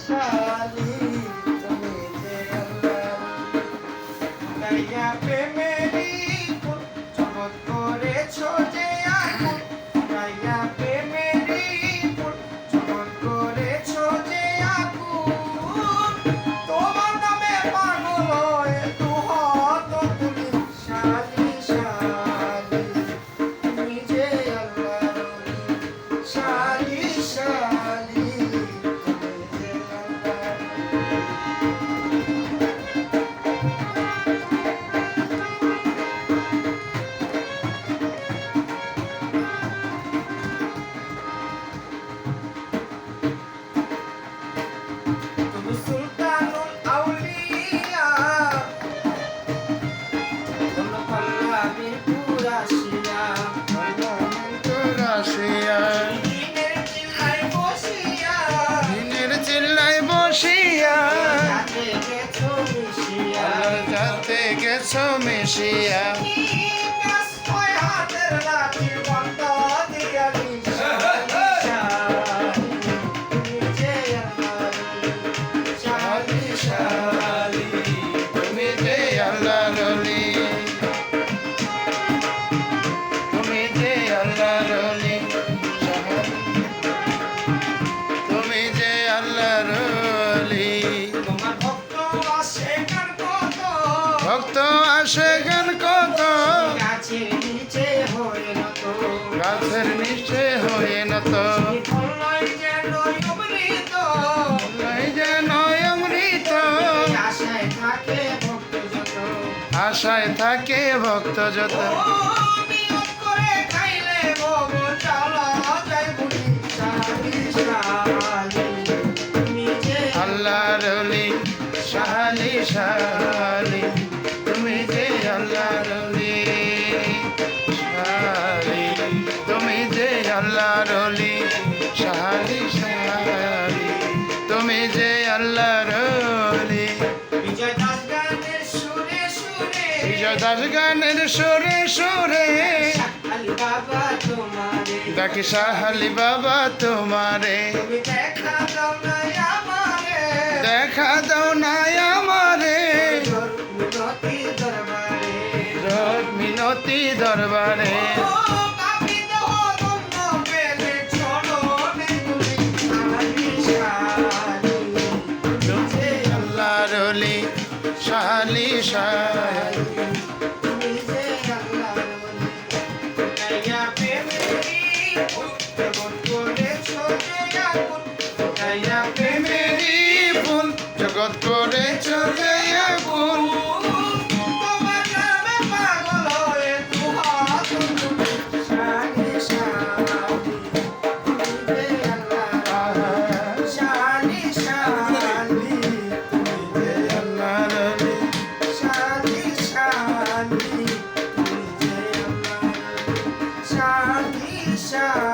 শালি তুমি যে আল্লাহ গাইয়া প্রেমেরই ফুল জগৎ করেছো যে আগুন গাইয়া প্রেমেরই ফুল জগৎ করেছো যে আগুন তোমার নামে পাগল হয়ে দুহাত তুলি শালি শালি তুমি যে আল্লাহর ওলি শালি শালি তুমি যে আল্লাহর তুমি সুলতানুল আউলিয়া তুমি পল্লবীর পুরাশিয়া রাশিয়া দিনের চিল্লায় বসিয়া দিনের চিল্লায় বসিয়া যাতে গেছো মিশিয়া যাতে গেছো মিশিয়া কাজ হয় হাতের লাঠির বন্ধ দিয়া শালি শালি তুমি যে আল্লাহর ওলি তুমি যে আল্লাহর ওলি তুমি যে আল্লাহর ওলি তোমার ভক্ত আসে গান কত ভক্ত আসে গান কত গাছের নিচে হয়ে নত গাছের নিচে হয়ে নত ফলয় যেন অমৃত এই যেন অমৃত আশায় থাকে ভক্ত যত আশায় থাকে ভক্ত যত নিয়ম করে খাইলে ভোগ চালা যায় বুড়ি শালি শালি তুমি যে আল্লাহর ওলি শালি শালি তুমি যে আল্লাহর ওলি শালি তুমি যে আল্লাহর ওলি শালি শালি তুমি যে আল্লাহর ওলি বিজয় দাস গানের সুরে সুরে বিজয় দাস গানের সুরে সুরে আলি বাবা তোমারে ডাকি শাহালি বাবা তোমারে তুমি দেখা দাও না আমারে দেখা দাও না আমারে মিনতি দরবারে রোগ মিনতি দরবারে ও পাপি দহরন্ন পেলে চরণে তুলি শালি শালি তুমি যে আল্লাহর ওলি শালি শালি তুমি যে আল্লাহর ওলি গাইয়া প্রেমেরই ফুল জগৎ করেছো যে আগুন গাইয়া প্রেমেরই ফুল জগৎ করে চলে আগুন তোমার নামে পাগল হয়ে দুহাত তুলি শালি শালি তুমি যে আল্লাহর শালি শালি তুমি যে আল্লাহর ওলি শালি শালি তুমি যে আল্লাহর শালি শালি